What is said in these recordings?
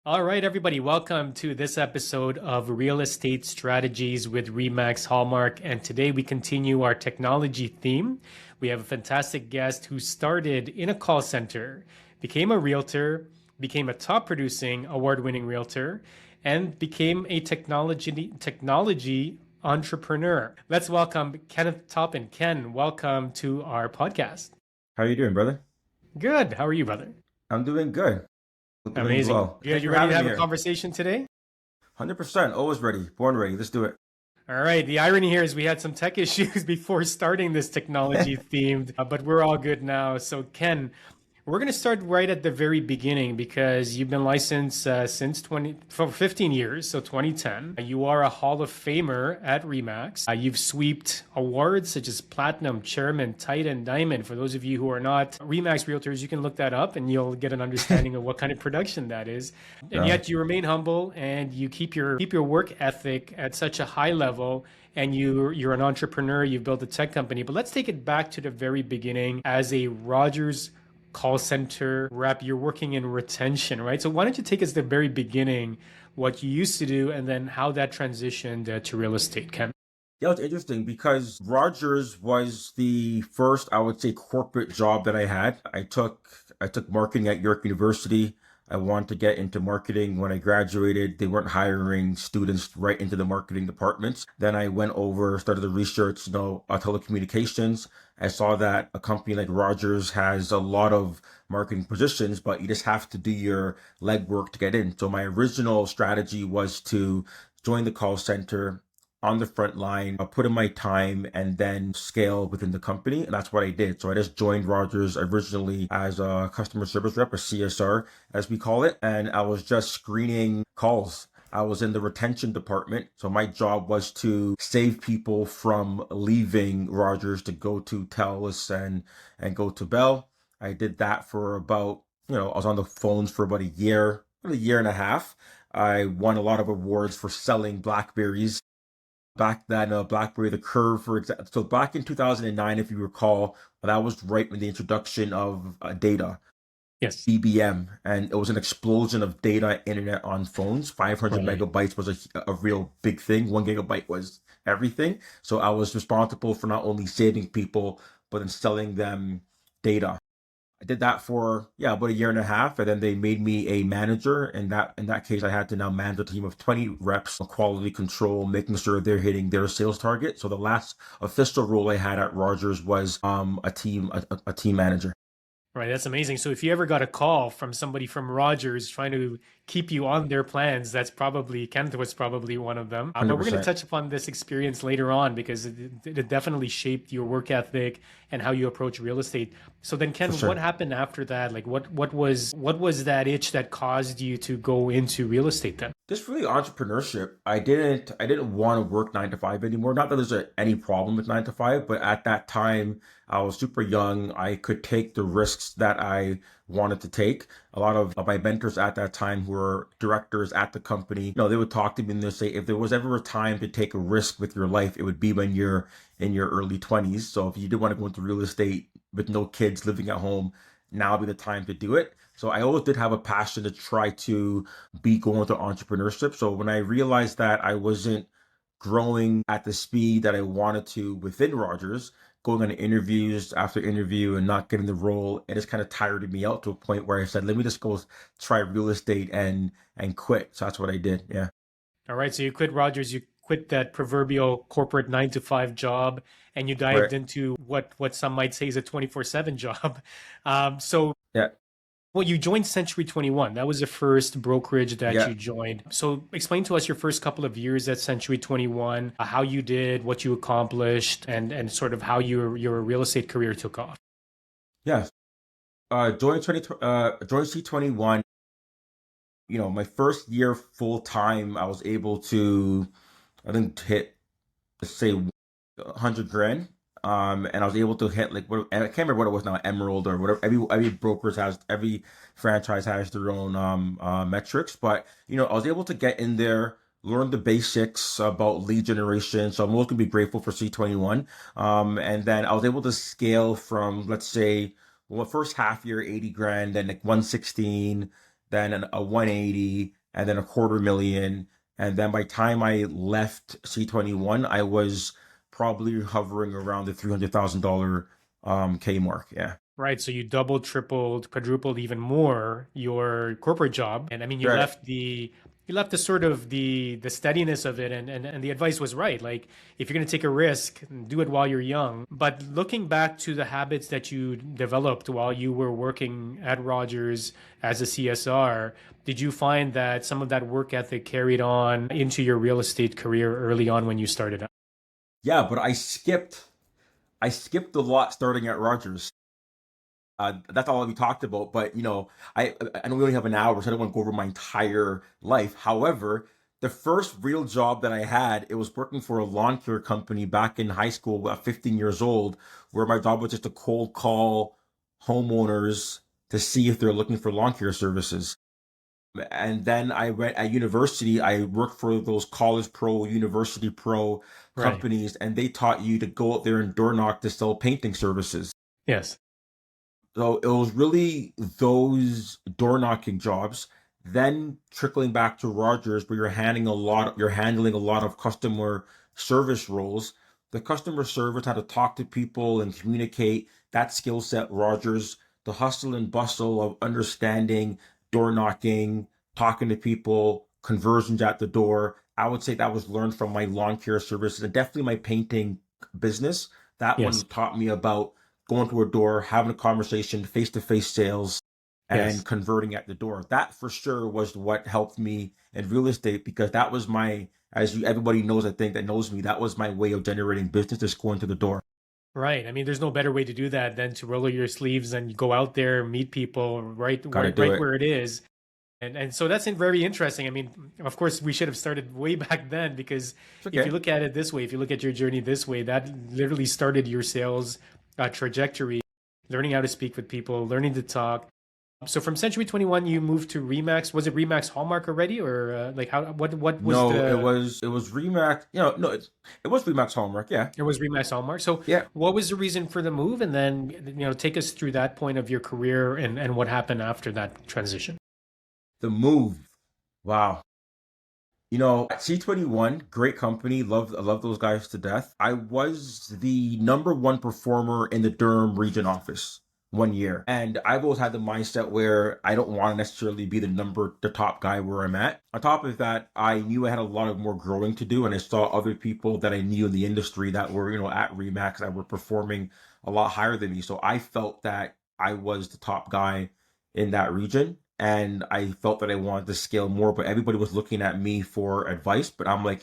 All right, everybody, welcome to this episode of Real Estate Strategies with Remax, Hallmark. And today we continue our technology theme. We have a fantastic guest who started in a call center, became a realtor, became a top producing award-winning realtor, and became a technology entrepreneur. Let's welcome Kenneth Toppin. Ken, welcome to our podcast. How you doing, brother? Good. How are you, brother? I'm doing good. Hope you're doing Amazing. well. Good. Thanks You for ready to having me have a here. conversation today? 100%. Always ready. Born ready. Let's do it. All right. The irony here is we had some tech issues before starting this technology themed, but we're all good now. So, Ken, we're going to start right at the very beginning because you've been licensed since for 15 years, so 2010. You are a Hall of Famer at Remax. You've swept awards such as Platinum, Chairman, Titan, Diamond. For those of you who are not Remax realtors, you can look that up and you'll get an understanding of what kind of production that is. And Yeah. yet you remain humble and you keep your work ethic at such a high level, and you're an entrepreneur, you've built a tech company. But let's take it back to the very beginning as a Rogers call center rep. You're working in retention, right? So why don't you take us to the very beginning, what you used to do, and then how that transitioned to real estate, Ken? Yeah, it's interesting because Rogers was the first, I would say, corporate job that I had. I took marketing at York University. I wanted to get into marketing. When I graduated, they weren't hiring students right into the marketing departments. Then I went over, started to research, telecommunications. I saw that a company like Rogers has a lot of marketing positions, but you just have to do your legwork to get in. So my original strategy was to join the call center on the front line, put in my time, and then scale within the company. And that's what I did. So I just joined Rogers originally as a customer service rep, or CSR, as we call it. And I was just screening calls. I was in the retention department. So my job was to save people from leaving Rogers to go to TELUS and go to Bell. I did that for about, I was on the phones for about a year and a half. I won a lot of awards for selling Blackberries. Back then, BlackBerry, the curve, for example. So back in 2009, if you recall, that was right when the introduction of data, Yes. BBM, and it was an explosion of data internet on phones. 500 Right. megabytes was a real big thing. 1 gigabyte was everything. So I was responsible for not only saving people, but then selling them data. I did that for about a year and a half, and then they made me a manager. And in that case, I had to now manage a team of 20 reps, quality control, making sure they're hitting their sales target. So the last official role I had at Rogers was a team manager. Right, that's amazing. So if you ever got a call from somebody from Rogers trying to keep you on their plans, that's probably Kenneth was probably one of them. But we're going to 100%. touch upon this experience later on because it definitely shaped your work ethic and how you approach real estate. So then, For Ken, what sure. happened after that? Like, what was that itch that caused you to go into real estate then? Just really entrepreneurship. I didn't want to work 9 to 5 anymore. Not that there's any problem with 9 to 5, but at that time I was super young. I could take the risks that I wanted to take. A lot of my mentors at that time, who were directors at the company, they would talk to me and they'd say, if there was ever a time to take a risk with your life, it would be when you're in your early 20s. So if you did want to go into real estate with no kids living at home, now would be the time to do it. So I always did have a passion to try to be going to entrepreneurship. So when I realized that I wasn't growing at the speed that I wanted to within Rogers, going on interviews after interview and not getting the role, it just kind of tired me out to a point where I said, let me just go try real estate and quit. So that's what I did. Yeah. All right, so you quit Rogers, you quit that proverbial corporate 9 to 5 job, and you dived Right. into what some might say is a 24/7 job. So Yeah. well, you joined Century 21. That was the first brokerage that Yeah. you joined. So explain to us your first couple of years at Century 21, how you did, what you accomplished, and sort of how your real estate career took off. Yeah. Joined C21. My first year full time, I was able to, I think, hit, let's say, 100 grand. And I was able to hit, like, what, and I can't remember what it was now, Emerald or whatever. Every franchise has their own metrics, but I was able to get in there, learn the basics about lead generation. So I'm always gonna be grateful for C21. And then I was able to scale from, let's say, well, first half year 80 grand, then like 116. then a 180, and then a quarter million. And then by the time I left C21, I was probably hovering around the $300,000 K mark. Yeah. Right. So you doubled, tripled, quadrupled even more your corporate job. And I mean, Right. you left the sort of the steadiness of it, and the advice was right. Like if you're going to take a risk, do it while you're young. But looking back to the habits that you developed while you were working at Rogers as a CSR, did you find that some of that work ethic carried on into your real estate career early on when you started out? Yeah, but I skipped a lot starting at Rogers. That's all we talked about. But I know we only have an hour, so I don't want to go over my entire life. However, the first real job that I had, it was working for a lawn care company back in high school, at 15 years old, where my job was just to cold call homeowners to see if they're looking for lawn care services. And then I went at university, I worked for those college pro, university pro Right. companies, and they taught you to go out there and door knock to sell painting services. Yes. So it was really those door knocking jobs, then trickling back to Rogers, where you're handling a lot of customer service roles. The customer service, how to talk to people and communicate, that skill set, Rogers, the hustle and bustle of understanding door knocking, talking to people, conversions at the door. I would say that was learned from my lawn care services and definitely my painting business. That Yes. one taught me about going to a door, having a conversation, face to face sales, and Yes. converting at the door. That for sure was what helped me in real estate because that was everybody knows, I think that knows me, that was my way of generating business, just going to the door. Right. I mean, there's no better way to do that than to roll up your sleeves and go out there, meet people Got to do right it. where it is. And so that's very interesting. I mean, of course, we should have started way back then because It's if you okay. look at it this way, if you look at your journey this way, that literally started your sales trajectory, learning how to speak with people, learning to talk. So from Century 21, you moved to Remax. Was it Remax Hallmark already, or like how? What was No, it the? was it was Remax. No, it was Remax Hallmark. Yeah, It was Remax Hallmark. So yeah. what was the reason for the move? And then take us through that point of your career and what happened after that transition. The move. Wow. C21, great company. I love those guys to death. I was the number one performer in the Durham region office 1 year. And I've always had the mindset where I don't want to necessarily be the top guy where I'm at. On top of that, I knew I had a lot of more growing to do. And I saw other people that I knew in the industry that were, at Remax that were performing a lot higher than me. So I felt that I was the top guy in that region and I felt that I wanted to scale more, but everybody was looking at me for advice. But I'm like,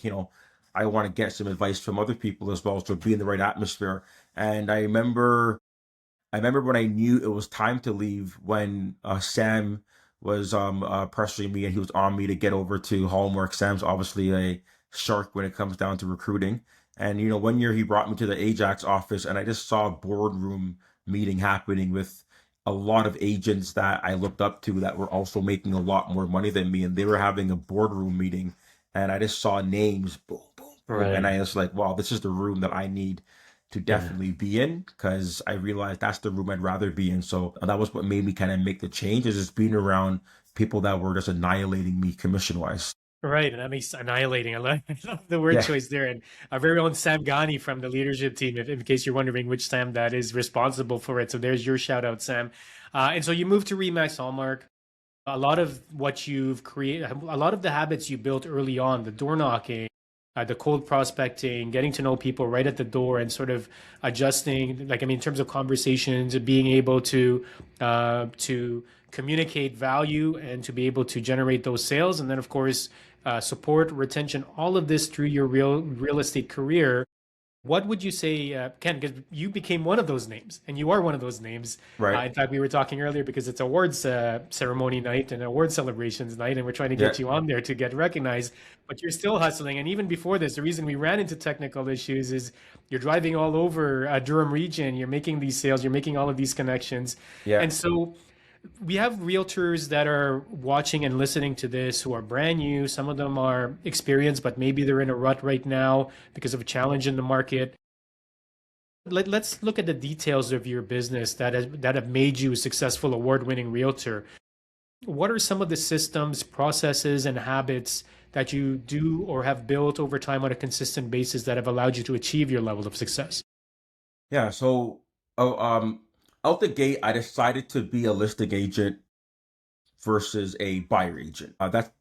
I want to get some advice from other people as well, so be in the right atmosphere. And I remember when I knew it was time to leave when Sam was pressuring me and he was on me to get over to Hallmark. Sam's obviously a shark when it comes down to recruiting. And 1 year he brought me to the Ajax office and I just saw a boardroom meeting happening with a lot of agents that I looked up to that were also making a lot more money than me and they were having a boardroom meeting and I just saw names boom boom boom and Right. I was like, wow, this is the room that I need to Yeah. definitely be in because I realized that's the room I'd rather be in. So that was what made me kind of make the change is just being around people that were just annihilating me commission wise. Right, and that makes annihilating. I love the word Yeah. choice there. And our very own Sam Ghani from the leadership team, if, in case you're wondering which Sam that is responsible for it. So there's your shout out, Sam. And so you moved to Remax Hallmark. A lot of what you've created, a lot of the habits you built early on, the door knocking, the cold prospecting, getting to know people right at the door, and sort of adjusting, like I mean, in terms of conversations, being able to communicate value and to be able to generate those sales, and then of course support, retention, all of this through your real estate career. What would you say, Ken? Because you became one of those names, and you are one of those names. Right. In fact, we were talking earlier because it's awards ceremony night and award celebrations night, and we're trying to Yeah. get you on there to get recognized. But you're still hustling, and even before this, the reason we ran into technical issues is you're driving all over Durham region. You're making these sales, you're making all of these connections, Yeah. and so we have realtors that are watching and listening to this who are brand new. Some of them are experienced, but maybe they're in a rut right now because of a challenge in the market. Let's look at the details of your business that have made you a successful award-winning realtor. What are some of the systems, processes, and habits that you do or have built over time on a consistent basis that have allowed you to achieve your level of success? Yeah, so oh, out the gate, I decided to be a listing agent versus a buyer agent.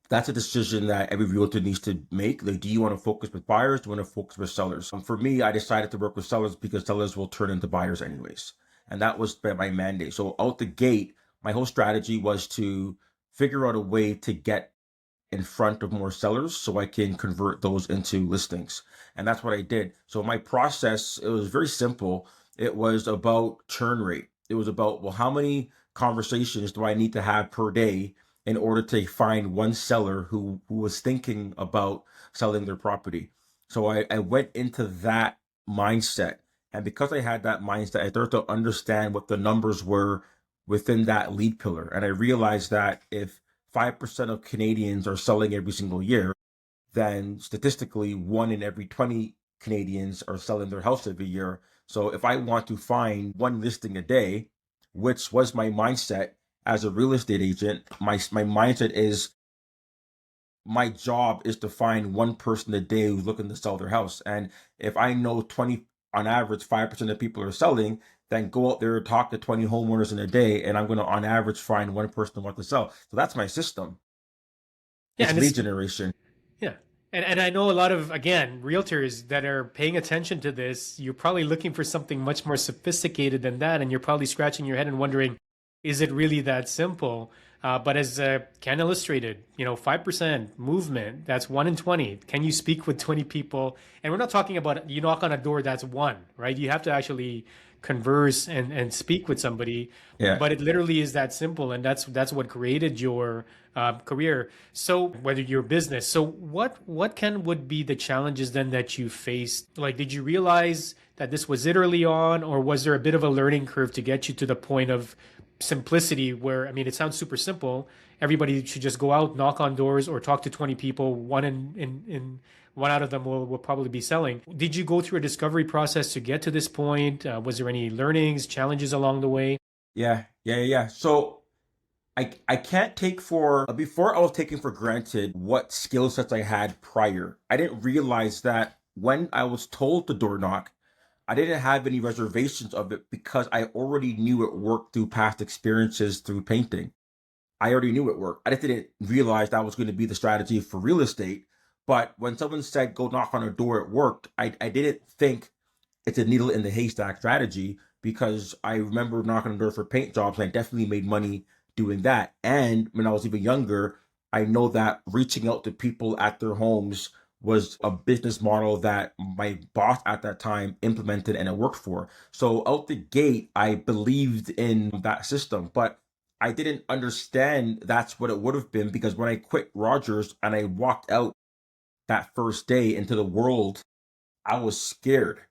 That's a decision that every realtor needs to make. Like, do you want to focus with buyers? Do you want to focus with sellers? For me, I decided to work with sellers because sellers will turn into buyers anyways, and that was my mandate. So out the gate, my whole strategy was to figure out a way to get in front of more sellers so I can convert those into listings. And that's what I did. So my process, it was very simple. It was about churn rate. It was about, well, how many conversations do I need to have per day in order to find one seller who was thinking about selling their property? So I went into that mindset. And because I had that mindset, I started to understand what the numbers were within that lead pillar. And I realized that if 5% of Canadians are selling every single year, then statistically, 1 in every 20 Canadians are selling their house every year. So if I want to find one listing a day, which was my mindset as a real estate agent, my mindset is my job is to find one person a day who's looking to sell their house. And if I know 20, on average, 5% of people are selling, then go out there and talk to 20 homeowners in a day. And I'm going to, on average, find one person who wants to sell. So that's my system. Yeah, It's and lead it's generation. yeah. And I know a lot of, again, realtors that are paying attention to this, you're probably looking for something much more sophisticated than that. And you're probably scratching your head and wondering, is it really that simple? But as Ken illustrated, 5% movement, that's 1 in 20. Can you speak with 20 people? And we're not talking about you knock on a door, that's one, right? You have to actually converse and speak with somebody. Yeah. But it literally is that simple. And that's what created your career. So whether your business, so what can would be the challenges then that you faced? Like, did you realize that this was it early on, or was there a bit of a learning curve to get you to the point of simplicity where, I mean, it sounds super simple. Everybody should just go out, knock on doors, or talk to 20 people. In one out of them will probably be selling. Did you go through a discovery process to get to this point? Was there any learnings, challenges along the way? Yeah. So I can't take for, before I was taking for granted what skill sets I had prior. I didn't realize that when I was told to door knock, I didn't have any reservations of it because I already knew it worked through past experiences through painting. I already knew it worked. I just didn't realize that was going to be the strategy for real estate. But when someone said go knock on a door, it worked. I didn't think it's a needle in the haystack strategy because I remember knocking on doors for paint jobs and I definitely made money doing that. And when I was even younger, I know that reaching out to people at their homes was a business model that my boss at that time implemented and it worked for. So out the gate, I believed in that system, but I didn't understand that's what it would have been because when I quit Rogers and I walked out that first day into the world, I was scared.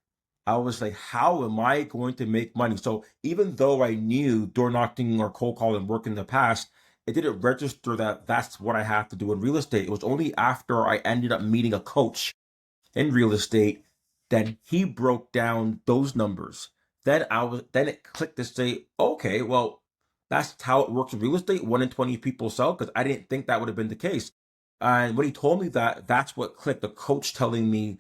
I was like, how am I going to make money? So even though I knew door knocking or cold calling worked in the past, it didn't register that that's what I have to do in real estate. It was only after I ended up meeting a coach in real estate that he broke down those numbers. Then it clicked to say, okay, well, that's how it works in real estate. 1 in 20 people sell, because I didn't think that would have been the case. And when he told me that, that's what clicked. The coach telling me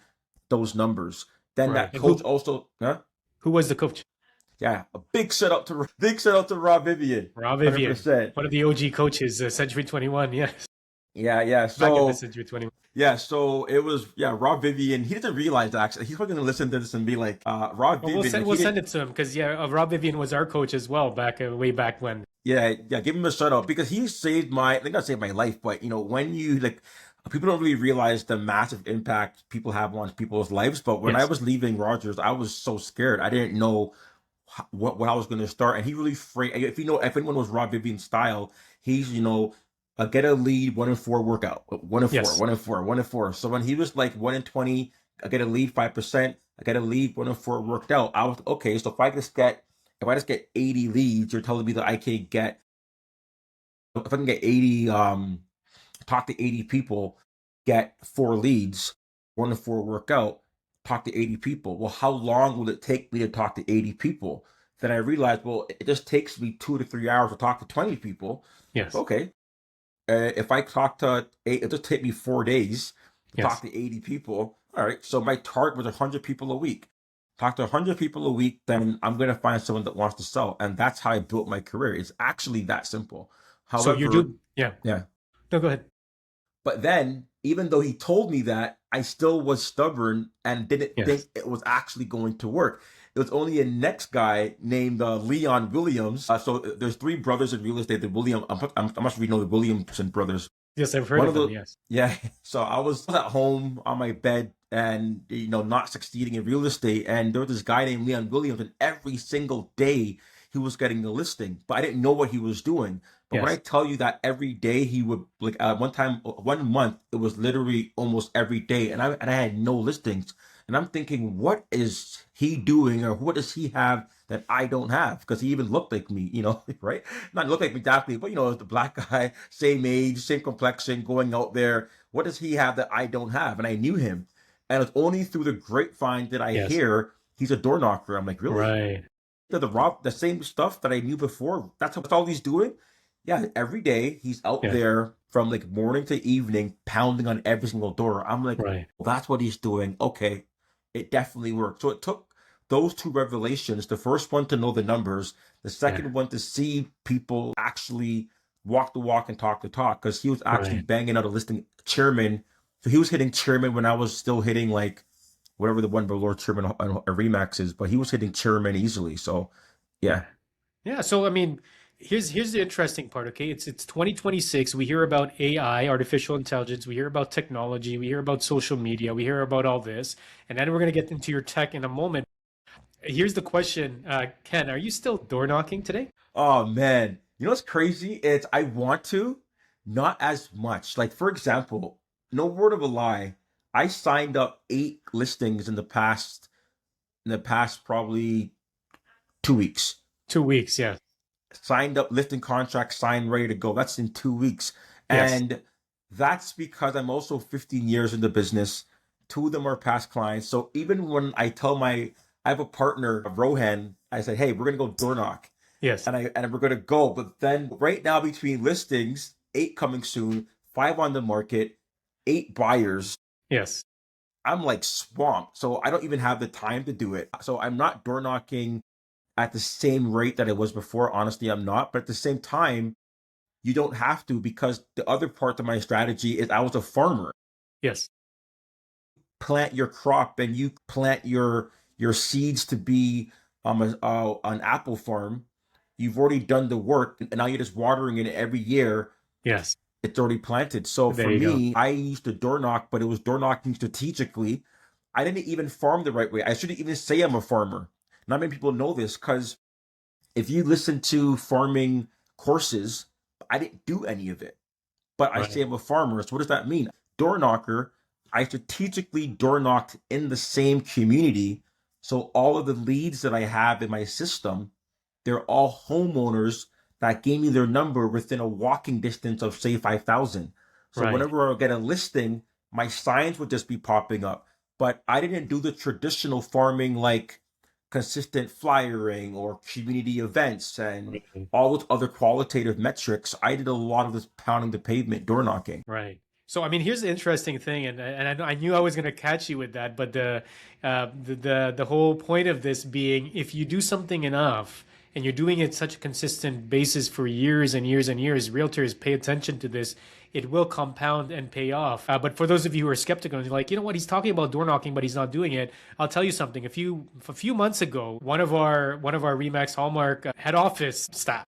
those numbers. Then Right. that And coach also, huh? who was the coach? Yeah, a big shout out to Rob Vivian, Rob hundred Vivian, percent. one of the OG coaches, Century 21. Yes, Yeah. back in the So Century 21. it was Rob Vivian. He doesn't realize actually. He's probably gonna listen to this and be like, Rob Well, we'll Vivian. send Like he we'll didn't. send it to him because Rob Vivian was our coach as well back way back when. Yeah. Give him a shout out because he saved my. I think not saved my life, but when you like, people don't really realize the massive impact people have on people's lives. But when I Yes. was leaving Rogers, I was so scared. I didn't know what I was going to start, and he really framed. If anyone was Rob Vivian's style, he's get a lead 1 in 4 workout, 1 in 4, Yes. 1 in 4, 1 in 4. So when he was like 1 in 20, I get a lead 5%, I get a lead 1 in 4 worked out. I was okay. So if I just get 80 leads, you're telling me that I can get if I can get 80 talk to 80 people, get 4 leads, 1 in 4 work out, talk to 80 people. Well, how long will it take me to talk to 80 people? Then I realized, well, it just takes me 2 to 3 hours to talk to 20 people. Yes. Okay. If I talk to eight, it just take me 4 days to talk Yes. to 80 people. All right, so my target was 100 people a week. Talk to 100 people a week, then I'm going to find someone that wants to sell. And that's how I built my career. It's actually that simple. So you However, do, yeah. yeah. No, go ahead. But then, even though he told me that, I still was stubborn and didn't think Yes. it was actually going to work. It was only a next guy named Leon Williams. So there's three brothers in real estate. The William, I'm not sure if you know the Williamson brothers. Yes, I've heard One of of them. the, Yes. yeah. So I was at home on my bed and, not succeeding in real estate. And there was this guy named Leon Williams, and every single day he was getting the listing, but I didn't know what he was doing. But when I Yes. tell you that every day he would, like, one time, 1 month, it was literally almost every day, and I had no listings, and I'm thinking, what is he doing, or what does he have that I don't have? Because he even looked like me, right? Not look like me exactly, but the black guy, same age, same complexion, going out there. What does he have that I don't have? And I knew him, and it's only through the grapevine that I Yes. hear he's a door knocker. I'm like, really? Right. The same stuff that I knew before. That's all he's doing. Yeah, every day he's out Yes. there from like morning to evening, pounding on every single door. I'm like, Right. well, that's what he's doing. Okay, it definitely worked. So it took those two revelations. The first one to know the numbers. The second Yeah. one to see people actually walk the walk and talk the talk. Because he was actually Right. banging out a listing chairman. So he was hitting chairman when I was still hitting like whatever the one below chairman on Remax is, but he was hitting chairman easily. So yeah. Yeah. Yeah. So I mean, here's the interesting part, okay? It's 2026. We hear about AI, artificial intelligence, we hear about technology, we hear about social media, we hear about all this, and then we're gonna get into your tech in a moment. Here's the question, Ken, are you still door knocking today? Oh man, what's crazy? It's I want to, not as much. Like for example, no word of a lie, I signed up 8 listings in the past probably 2 weeks. 2 weeks, yeah. Signed up, listing contract, signed, ready to go. That's in 2 weeks, Yes. and that's because I'm also 15 years in the business. Two of them are past clients. So even when I have a partner, Rohan, I said, hey, we're gonna go door knock. Yes. And we're gonna go. But then right now between listings, 8 coming soon, 5 on the market, 8 buyers, Yes. I'm like swamped. So I don't even have the time to do it. So I'm not door knocking at the same rate that I was before. Honestly, I'm not. But at the same time, you don't have to, because the other part of my strategy is I was a farmer. Yes. Plant your crop and you plant your seeds to be an apple farm. You've already done the work, and now you're just watering it every year. Yes. It's already planted. So There for you go. me, I used to door knock, but it was door knocking strategically. I didn't even farm the right way. I shouldn't even say I'm a farmer. Not many people know this, because if you listen to farming courses, I didn't do any of it. But I say Right. I'm a farmer. So what does that mean? Door knocker, I strategically door knocked in the same community. So all of the leads that I have in my system, they're all homeowners that gave me their number within a walking distance of say 5,000. So Right. whenever I get a listing, my signs would just be popping up. But I didn't do the traditional farming like consistent flyering or community events and Right. all those other qualitative metrics. I did a lot of this pounding the pavement, door knocking. Right. So I mean, here's the interesting thing, and I knew I was going to catch you with that, but the whole point of this being, if you do something enough and you're doing it such a consistent basis for years and years and years, realtors pay attention to this. It will compound and pay off. But for those of you who are skeptical and you're like, you know what, he's talking about door knocking, but he's not doing it. I'll tell you something. A few months ago, one of our Remax Hallmark head office staff,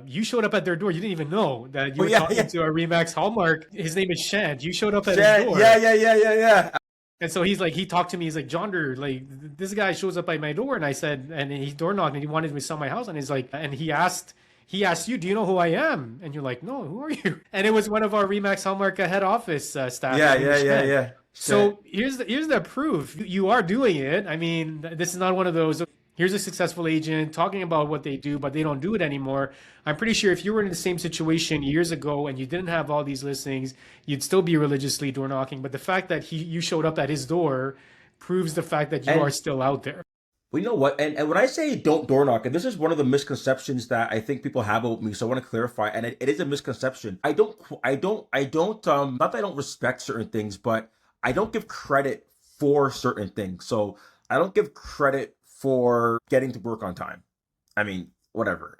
you showed up at their door. You didn't even know that you Oh were yeah, talking yeah. to a Remax Hallmark. His name is Shant. You showed up at his Yeah, door. yeah, yeah, yeah, yeah, yeah. And so he's like, he talked to me. He's like, Johnder, like this guy shows up by my door. And I said, and he door knocked and he wanted me to sell my house. And he's like, and he asked you, do you know who I am? And you're like, no, who are you? And it was one of our Remax Hallmark head office staff. Yeah, His name yeah, is yeah, Shant. yeah. So here's the proof. You are doing it. I mean, this is not one of those. Here's a successful agent talking about what they do, but they don't do it anymore. I'm pretty sure if you were in the same situation years ago and you didn't have all these listings, you'd still be religiously door knocking. But the fact that you showed up at his door proves the fact that you are And still out there. Well, you know what? And when I say don't door knock, and this is one of the misconceptions that I think people have about me, so I want to clarify, and it is a misconception. Not that I don't respect certain things, but I don't give credit for certain things. So I don't give credit for getting to work on time. I mean, whatever,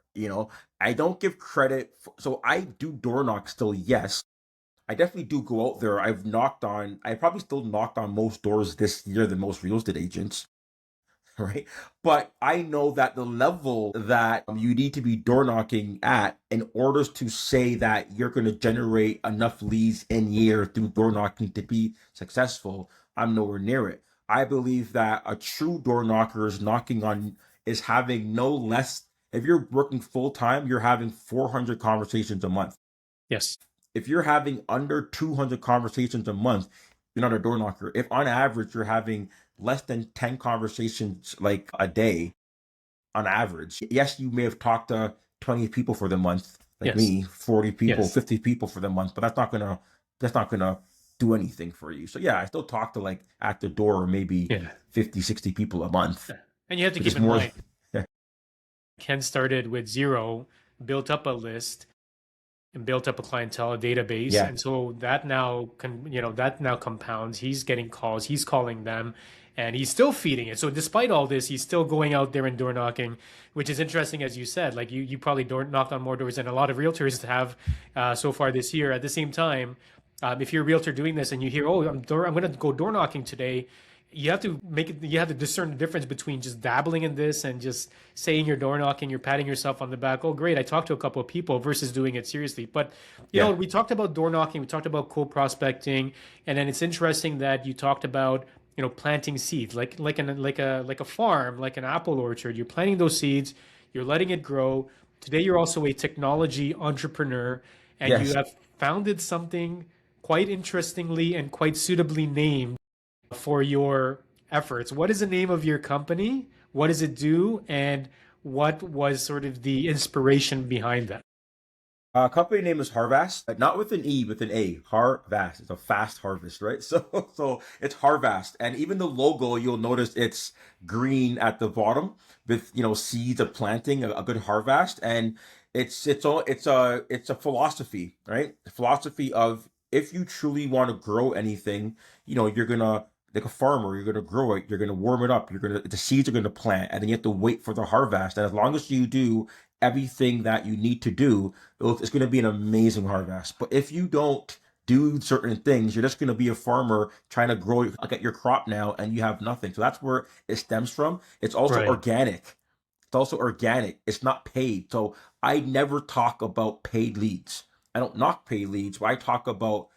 I don't give credit. So I do door knock still, yes. I definitely do go out there. I probably still knocked on most doors this year than most real estate agents. Right? But I know that the level that you need to be door knocking at in order to say that you're going to generate enough leads in year through door knocking to be successful, I'm nowhere near it. I believe that a true door knocker is having no less. If you're working full time, you're having 400 conversations a month. Yes. If you're having under 200 conversations a month, you're not a door knocker. If on average you're having less than 10 conversations like a day on average, yes, you may have talked to 20 people for the month, like Yes. me, 40 people, Yes. 50 people for the month, but that's not gonna do anything for you. So yeah, I still talk to like at the door maybe Yeah. 50, 60 people a month, And you have to which keep is in more. mind, Ken started with zero, built up a list, and built up a clientele database, Yeah. and so that now compounds. He's getting calls, he's calling them, and he's still feeding it. So despite all this, he's still going out there and door knocking, which is interesting. As you said, like you probably door knocked on more doors than a lot of realtors have so far this year. At the same time, if you're a realtor doing this and you hear, oh, I'm going to go door knocking today, you have to discern the difference between just dabbling in this and just saying you're door knocking, you're patting yourself on the back. Oh, great, I talked to a couple of people versus doing it seriously. But Yeah. we talked about door knocking, we talked about cold prospecting, and then it's interesting that you talked about planting seeds, like a farm, like an apple orchard. You're planting those seeds, you're letting it grow. Today, you're also a technology entrepreneur, and you Yes. have founded something quite interestingly and quite suitably named for your efforts. What is the name of your company? What does it do? And what was sort of the inspiration behind that? Company name is Harvast, not with an E, with an A. Harvast. It's a fast harvest, right? So it's Harvast, and even the logo, you'll notice it's green at the bottom with seeds of planting a good harvest, and it's a philosophy, right? The philosophy of if you truly want to grow anything, you're gonna like a farmer, you're gonna grow it, you're gonna warm it up, the seeds are gonna plant, and then you have to wait for the harvest. And as long as you do everything that you need to do, it's going to be an amazing harvest. But if you don't do certain things, you're just going to be a farmer trying to get your crop now, and you have nothing. So that's where it stems from. It's also Right. organic. It's also organic. It's not paid. So I never talk about paid leads. I don't knock paid leads, but I talk about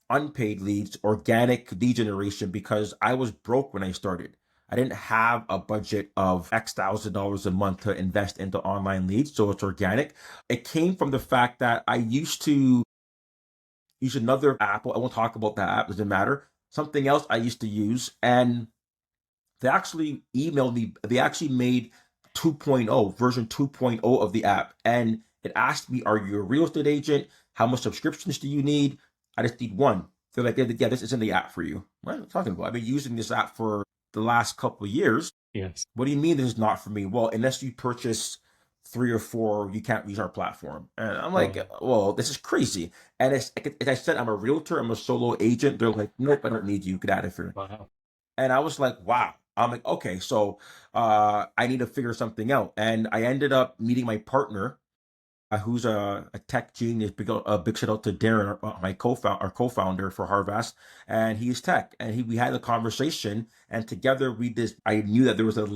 unpaid leads, organic lead generation, because I was broke when I started. I didn't have a budget of X thousand dollars a month to invest into online leads. So it's organic. It came from the fact that I used to use another app. I won't talk about that app, doesn't matter. Something else I used to use. And they actually emailed me. They actually made 2.0, version 2.0 of the app. And it asked me, are you a real estate agent? How much subscriptions do you need? I just need one. They're like, yeah, this isn't the app for you. What am I talking about? I've been using this app for the last couple of years. Yes. What do you mean this is not for me? Well, unless you purchase 3 or 4, you can't use our platform. And I'm like, Oh, well, this is crazy. And as I said, I'm a realtor, I'm a solo agent. They're like, nope, I don't need you. Get out of here. wow. And I was like, wow. I'm like, okay, so I need to figure something out. And I ended up meeting my partner, who's a tech genius. Big shout out to Darren, our co-founder for Harvast, and he's tech. And we had a conversation, and together I knew that there was a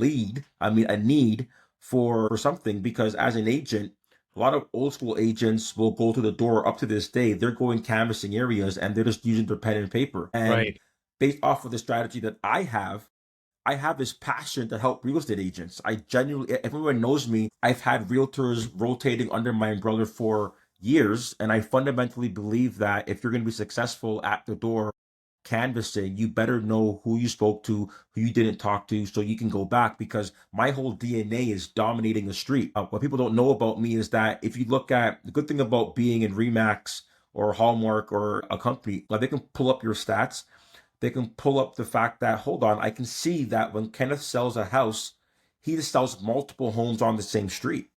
need for something, because as an agent, a lot of old school agents will go to the door. Up to this day, they're going canvassing areas and they're just using their pen and paper. And Right. based off of the strategy that I have this passion to help real estate agents. I genuinely, if everyone knows me, I've had realtors rotating under my umbrella for years. And I fundamentally believe that if you're going to be successful at the door canvassing, you better know who you spoke to, who you didn't talk to, so you can go back, because my whole DNA is dominating the street. What people don't know about me is that if you look at the good thing about being in Remax or Hallmark or a company, like they can pull up your stats. They can pull up the fact that, hold on, I can see that when Kenneth sells a house, he just sells multiple homes on the same street.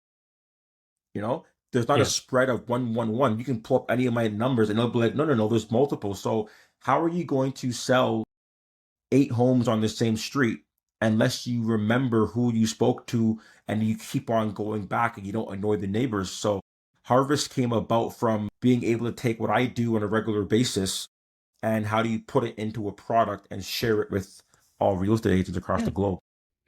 You know, there's not a Yeah. spread of 111. You can pull up any of my numbers and they'll be like, no, no, no, there's multiple. So how are you going to sell 8 homes on the same street unless you remember who you spoke to and you keep on going back and you don't annoy the neighbors? So Harvast came about from being able to take what I do on a regular basis and how do you put it into a product and share it with all real estate agents across the globe.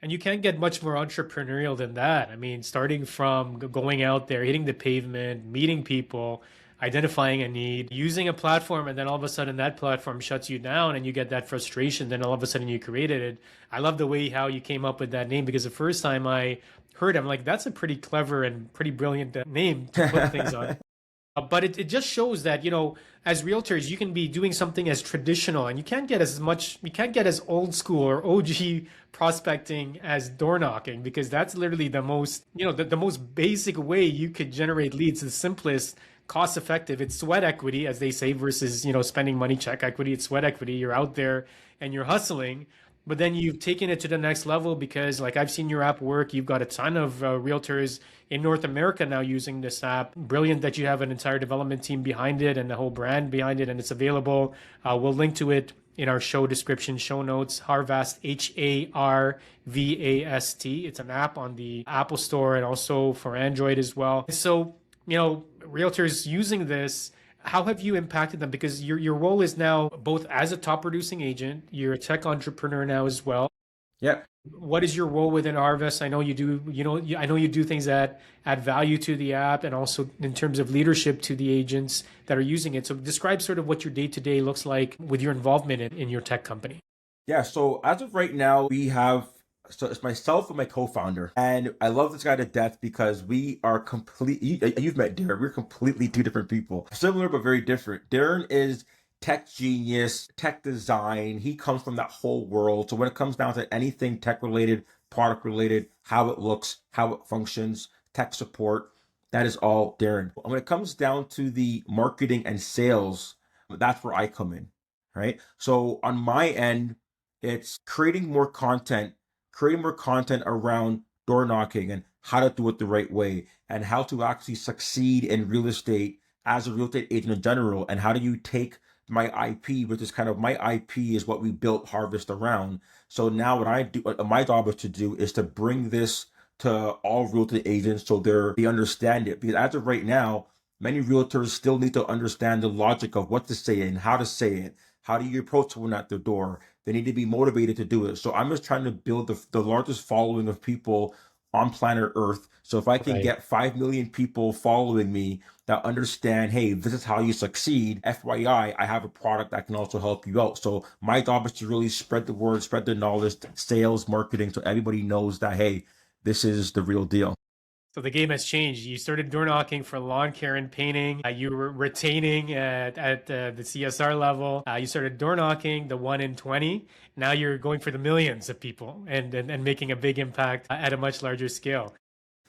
And you can't get much more entrepreneurial than that. I mean, starting from going out there, hitting the pavement, meeting people, identifying a need, using a platform, and then all of a sudden that platform shuts you down and you get that frustration. Then all of a sudden you created it. I love the way how you came up with that name because the first time I heard it, I'm like, that's a pretty clever and pretty brilliant name to put things on. But it just shows that, as realtors, you can be doing something as traditional and you can't get as old school or OG prospecting as door knocking because that's literally the most, the most basic way you could generate leads, the simplest, cost effective. It's sweat equity, as they say, versus, spending money, check equity. It's sweat equity. You're out there and you're hustling. But then you've taken it to the next level because, like, I've seen your app work. You've got a ton of realtors in North America now using this app. Brilliant that you have an entire development team behind it and the whole brand behind it, and it's available. We'll link to it in our show description, show notes. Harvast, Harvast. It's an app on the Apple Store and also for Android as well. So, realtors using this, how have you impacted them? Because your role is now both as a top producing agent, you're a tech entrepreneur now as well. Yeah. What is your role within Harvest? I know you do, I know you do things that add value to the app and also in terms of leadership to the agents that are using it. So describe sort of what your day-to-day looks like with your involvement in your tech company. Yeah. So as of right now, so it's myself and my co-founder. And I love this guy to death because we are you've met Darren. We're completely two different people. Similar, but very different. Darren is tech genius, tech design. He comes from that whole world. So when it comes down to anything tech related, product related, how it looks, how it functions, tech support, that is all Darren. When it comes down to the marketing and sales, that's where I come in, right? So on my end, it's creating more content around door knocking and how to do it the right way and how to actually succeed in real estate as a real estate agent in general. And how do you take my IP, which is kind of my IP is what we built Harvast around. So now what I do, what my job is to bring this to all real estate agents so they understand it. Because as of right now, many realtors still need to understand the logic of what to say and how to say it. How do you approach someone at their door? They need to be motivated to do it. So I'm just trying to build the largest following of people on planet Earth. So if I can get 5 million people following me that understand, hey, this is how you succeed. FYI, I have a product that can also help you out. So my job is to really spread the word, spread the knowledge, sales, marketing, so everybody knows that, hey, this is the real deal. So the game has changed. You started door knocking for lawn care and painting. You were retaining at the CSR level. You started door knocking, the 1 in 20. Now you're going for the millions of people and making a big impact at a much larger scale.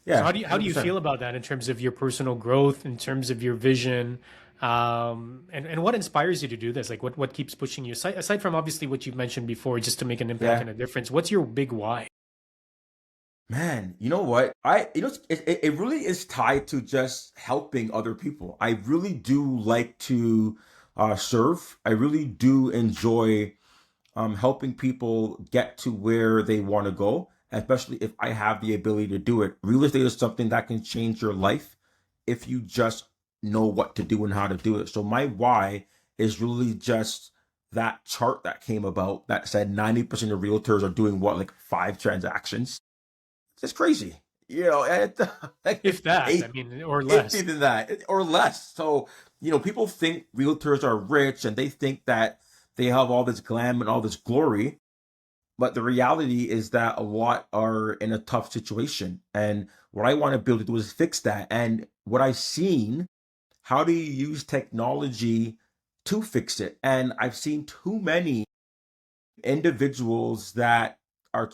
Yeah. So how do you feel about that in terms of your personal growth, in terms of your vision, and what inspires you to do this? Like what keeps pushing you aside from obviously what you've mentioned before, just to make an impact and a difference? What's your big why? Man, you know what? It really is tied to just helping other people. I really do like to serve. I really do enjoy helping people get to where they want to go, especially if I have the ability to do it. Real estate is something that can change your life if you just know what to do and how to do it. So my why is really just that chart that came about that said 90% of realtors are doing what, like 5 transactions. It's crazy, If that, I mean, or less. Even that, or less. So, people think realtors are rich and they think that they have all this glam and all this glory. But the reality is that a lot are in a tough situation. And what I want to build to do is fix that. And what I've seen, how do you use technology to fix it? And I've seen too many individuals that are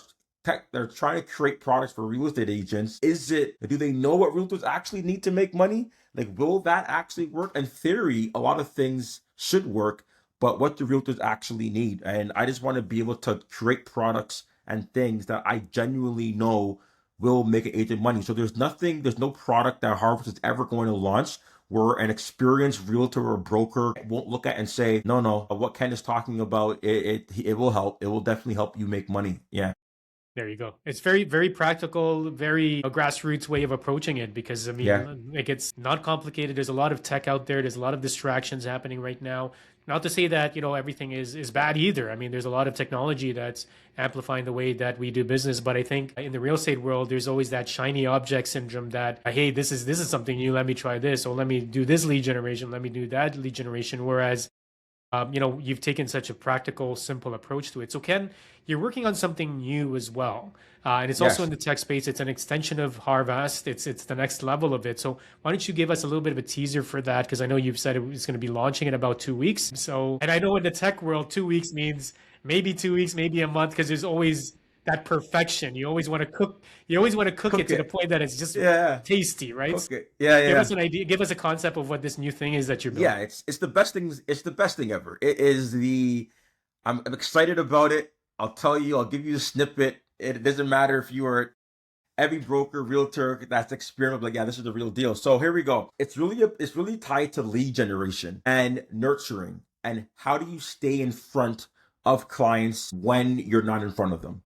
they're trying to create products for real estate agents. Do they know what realtors actually need to make money? Like, will that actually work? In theory, a lot of things should work, but what do realtors actually need? And I just want to be able to create products and things that I genuinely know will make an agent money. So there's no product that Harvest is ever going to launch where an experienced realtor or broker won't look at and say, no, what Ken is talking about, it will help. It will definitely help you make money. Yeah. There you go. It's very, very practical, very a grassroots way of approaching it because I Yeah. mean, like it's not complicated. There's a lot of tech out there. There's a lot of distractions happening right now. Not to say that, everything is bad either. I mean, there's a lot of technology that's amplifying the way that we do business. But I think in the real estate world, there's always that shiny object syndrome that, hey, this is something new. Let me try this, or let me do this lead generation. Let me do that lead generation. Whereas you've taken such a practical, simple approach to it. So, Ken, you're working on something new as well, and it's also Yes. in the tech space. It's an extension of Harvast. It's the next level of it. So, why don't you give us a little bit of a teaser for that? Because I know you've said it's going to be launching in about 2 weeks. So, and I know in the tech world, 2 weeks means maybe 2 weeks, maybe a month, because there's always that perfection. You always want to cook. You always want to cook it Cook to the it. point that it's just Yeah. tasty, right? Cook it. Yeah. Give Yeah. us an idea. Give us a concept of what this new thing is that you're Yeah. building. It's the best thing. It's the best thing ever. I'm excited about it. I'll tell you, I'll give you a snippet. It doesn't matter if you are every broker, realtor that's experienced, like, yeah, this is the real deal. So here we go. It's really tied to lead generation and nurturing. And how do you stay in front of clients when you're not in front of them?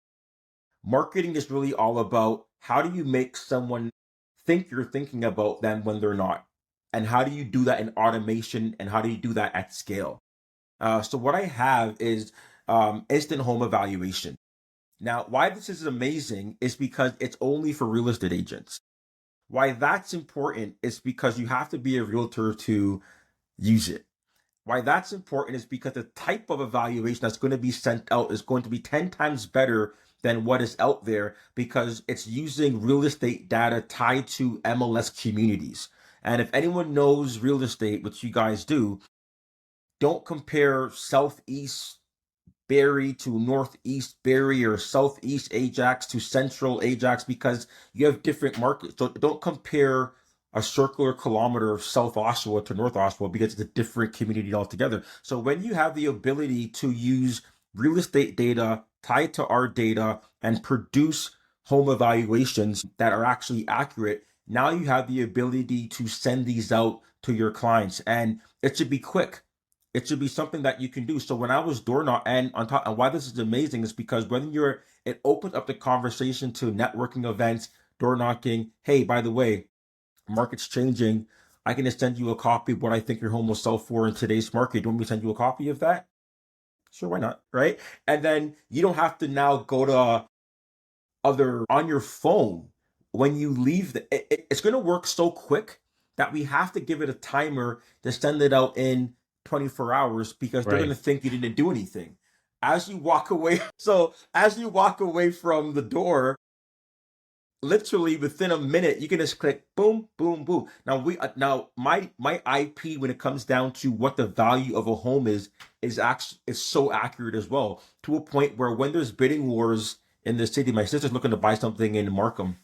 Marketing is really all about how do you make someone think you're thinking about them when they're not? And how do you do that in automation? And how do you do that at scale? So what I have is instant home evaluation. Now, why this is amazing is because it's only for real estate agents. Why that's important is because you have to be a realtor to use it. Why that's important is because the type of evaluation that's going to be sent out is going to be 10 times better than what is out there because it's using real estate data tied to MLS communities. And if anyone knows real estate, which you guys do, don't compare Southeast Barrie to Northeast Barrie or Southeast Ajax to Central Ajax because you have different markets. So don't compare a circular kilometer of South Oshawa to North Oshawa because it's a different community altogether. So when you have the ability to use real estate data tied to our data and produce home evaluations that are actually accurate, now you have the ability to send these out to your clients and it should be quick. It should be something that you can do. So when I was door knock and on top, and why this is amazing is because it opens up the conversation to networking events, door knocking. Hey, by the way, market's changing. I can just send you a copy of what I think your home will sell for in today's market. Do you want me to send you a copy of that? Sure, why not? Right? And then you don't have to now go to other on your phone when you leave. It's going to work so quick that we have to give it a timer to send it out in 24 hours because they're going to Right. think you didn't do anything. As you walk away, as you walk away from the door, literally within a minute, you can just click boom, boom, boom. Now my IP when it comes down to what the value of a home is so accurate as well to a point where when there's bidding wars in the city, my sister's looking to buy something in Markham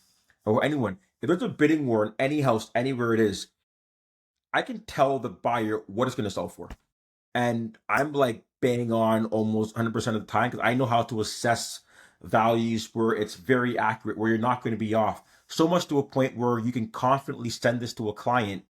or anyone. If there's a bidding war in any house, anywhere it is, I can tell the buyer what it's going to sell for. And I'm like bang on almost 100% of the time because I know how to assess values where it's very accurate, where you're not going to be off. So much to a point where you can confidently send this to a client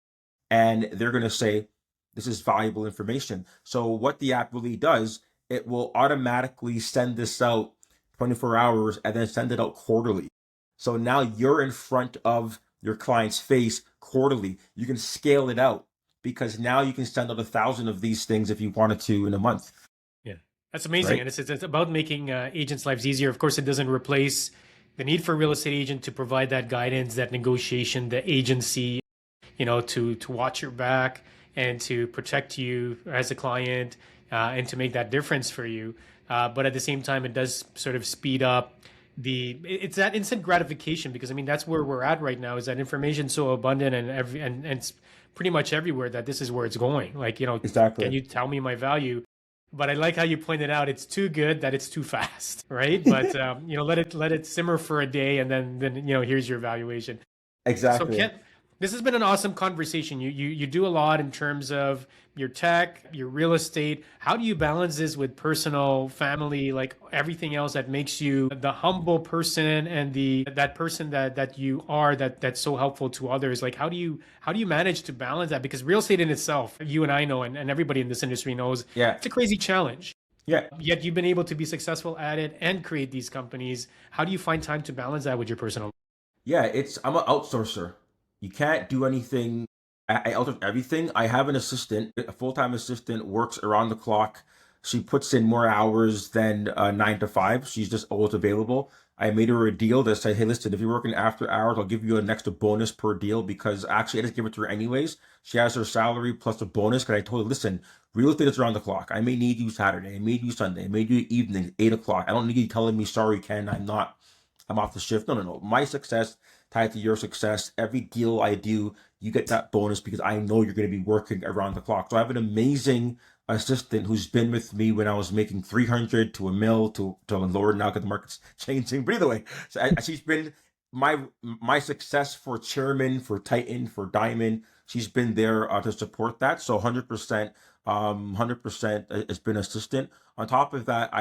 and they're going to say, this is valuable information. So what the app really does, it will automatically send this out 24 hours and then send it out quarterly. So now you're in front of your client's face quarterly. You can scale it out because now you can send out 1,000 of these things if you wanted to in a month. Yeah, that's amazing. Right? And it's about making agents' lives easier. Of course, it doesn't replace the need for a real estate agent to provide that guidance, that negotiation, the agency, to watch your back and to protect you as a client and to make that difference for you. But at the same time, it does sort of speed up it's that instant gratification because I mean that's where we're at right now is that information so abundant and it's pretty much everywhere that this is where it's going. Like, can Exactly. you tell me my value? But I like how you pointed out it's too good that it's too fast, right? But let it simmer for a day and then here's your valuation. So Exactly. Ken, This has been an awesome conversation. You do a lot in terms of your tech, your real estate. How do you balance this with personal, family, like everything else that makes you the humble person and the that person that you are that's so helpful to others? Like how do you manage to balance that? Because real estate in itself, you and I know, and everybody in this industry knows, Yeah. it's a crazy challenge. Yeah. Yet you've been able to be successful at it and create these companies. How do you find time to balance that with your personal? Yeah, I'm an outsourcer. You can't do anything. I outsource everything. I have an assistant, a full-time assistant, works around the clock. She puts in more hours than 9 to 5. She's just always available. I made her a deal that said, hey, listen, if you're working after hours, I'll give you an extra bonus per deal because actually I just give it to her anyways. She has her salary plus a bonus because I told her, listen, real estate is around the clock. I may need you Saturday. I may need you Sunday. I may need you evening, 8 o'clock. I don't need you telling me, sorry, Ken, I'm off the shift. No, no, no. My success tied to your success. Every deal I do, you get that bonus because I know you're going to be working around the clock. So I have an amazing assistant who's been with me when I was making 300 to a mil to lower now because the market's changing. But either way, she's been my success for chairman, for Titan, for Diamond. She's been there to support that. So 100%, 100% has been assistant. On top of that,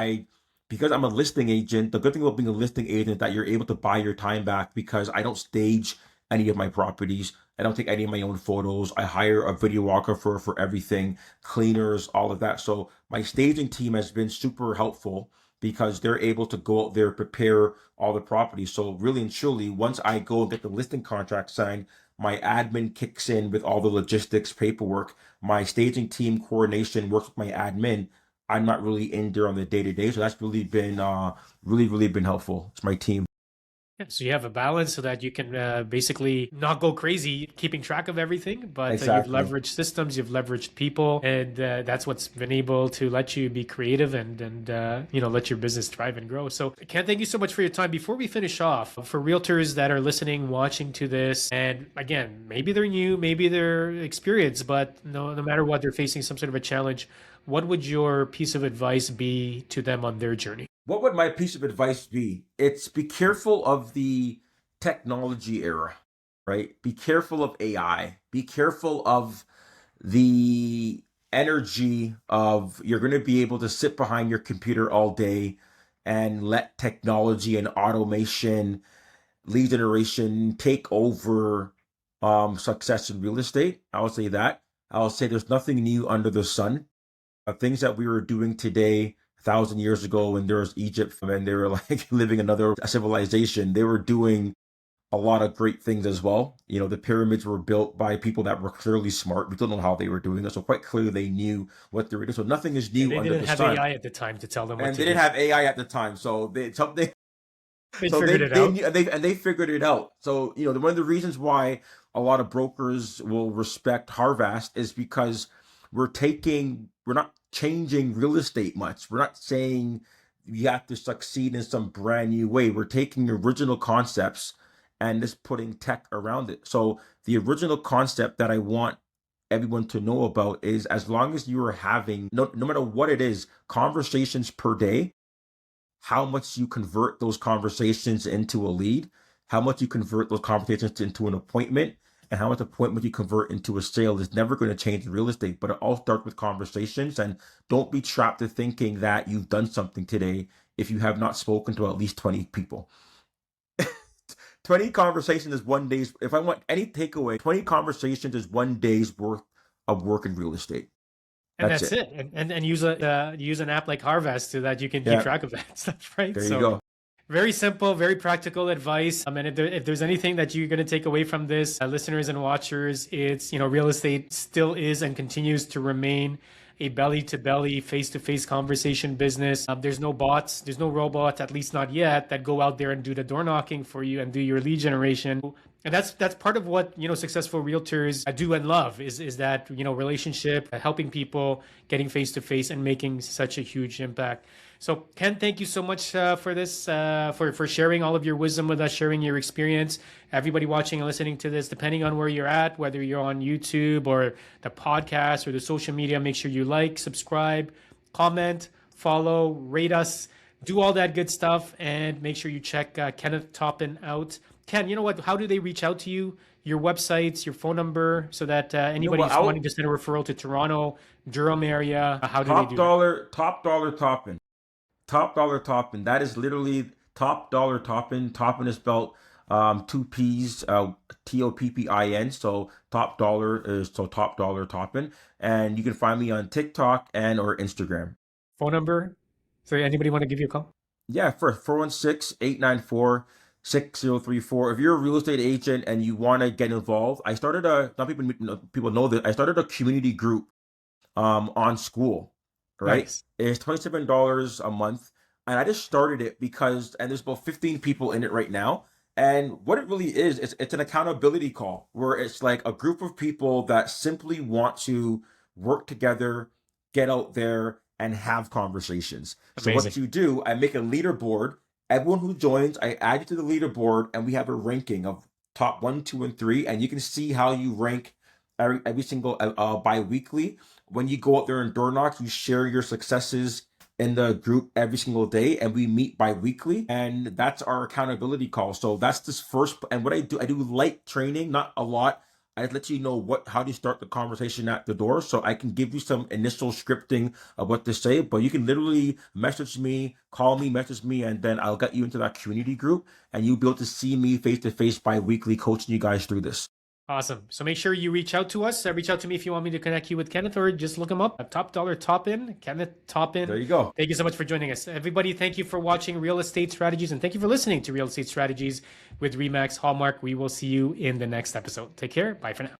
because I'm a listing agent, the good thing about being a listing agent is that you're able to buy your time back because I don't stage any of my properties. I don't take any of my own photos. I hire a videographer for everything, cleaners, all of that. So my staging team has been super helpful because they're able to go out there, prepare all the properties. So really and truly, once I go and get the listing contract signed, my admin kicks in with all the logistics, paperwork. My staging team coordination works with my admin. I'm not really in there on the day to day, so that's really been really been helpful. It's my team. Yeah, so you have a balance so that you can basically not go crazy keeping track of everything, but you've Exactly. leveraged systems, you've leveraged people, and that's what's been able to let you be creative and let your business thrive and grow. So, Ken, thank you so much for your time. Before we finish off, for realtors that are listening, watching to this, and again, maybe they're new, maybe they're experienced, but no matter what, they're facing some sort of a challenge. What would your piece of advice be to them on their journey? What would my piece of advice be? It's be careful of the technology era, right? Be careful of AI. Be careful of the energy of you're going to be able to sit behind your computer all day and let technology and automation, lead generation take over success in real estate. I would say that. I'll say there's nothing new under the sun. Things that we were doing today, 1,000 years ago, when there was Egypt and they were like living another civilization, they were doing a lot of great things as well. You know, the pyramids were built by people that were clearly smart. We don't know how they were doing this, so quite clearly they knew what they were doing. So nothing is And new they under didn't the have sun. AI at the time to tell them what And to they didn't do. have AI at the time, so they something. They So figured it they out. knew, they figured it out. So one of the reasons why a lot of brokers will respect Harvast is because we're not changing real estate much. We're not saying you have to succeed in some brand new way. We're taking original concepts and just putting tech around it. So the original concept that I want everyone to know about is as long as you are having, no matter what it is, conversations per day, how much you convert those conversations into a lead, how much you convert those conversations into an appointment, and how much appointment you convert into a sale is never going to change in real estate. But it all starts with conversations. And don't be trapped to thinking that you've done something today if you have not spoken to at least 20 people. 20 conversations is one day's, if I want any takeaway, 20 conversations is one day's worth of work in real estate. And That's that's it. it. And use an app like Harvest so that you can keep Yeah, track of that stuff, right? there you So go. very simple, very practical advice. And if there's anything that you're going to take away from this, listeners and watchers, it's, real estate still is and continues to remain a belly to belly, face to face conversation business. There's no bots, there's no robots, at least not yet, that go out there and do the door knocking for you and do your lead generation. And that's part of what successful realtors do and love is that relationship, helping people, getting face to face, and making such a huge impact. So, Ken, thank you so much for this, for sharing all of your wisdom with us, sharing your experience. Everybody watching and listening to this, depending on where you're at, whether you're on YouTube or the podcast or the social media, make sure you like, subscribe, comment, follow, rate us, do all that good stuff, and make sure you check Kenneth Toppin out. Ken, you know what? How do they reach out to you your websites, your phone number, so that You know anybody what? who's wanting to send a referral to Toronto, Durham area, how do they Top do that? dollar, top dollar Toppin. Top dollar Toppin. That is literally top dollar Toppin. Toppin is spelled two P's, Toppin. So top dollar is so top dollar Toppin. And you can find me on TikTok and or Instagram. Phone number? So anybody want to give you a call? Yeah, for 416-894-6034. If you're a real estate agent and you want to get involved, I started not people know that I started a community group on school, right? Nice. It's $27 a month. And I just started it because, and there's about 15 people in it right now. And what it really is, it's an accountability call where it's like a group of people that simply want to work together, get out there, and have conversations. So Amazing. what you do, I make a leaderboard. Everyone who joins, I add you to the leaderboard, and we have a ranking of top 1, 2, and 3, and you can see how you rank every single bi-weekly. When you go out there and door knock, you share your successes in the group every single day, and we meet bi-weekly, and that's our accountability call. So that's this first, and what I do light training, not a lot. I let you know how do you start the conversation at the door, so I can give you some initial scripting of what to say, but you can literally message me, call me, message me, and then I'll get you into that community group, and you'll be able to see me face to face bi-weekly coaching you guys through this. Awesome. So make sure you reach out to us. Reach out to me if you want me to connect you with Kenneth, or just look him up. Top dollar Toppin, Kenneth Toppin. There you go. Thank you so much for joining us. Everybody, thank you for watching Real Estate Strategies, and thank you for listening to Real Estate Strategies with Remax Hallmark. We will see you in the next episode. Take care. Bye for now.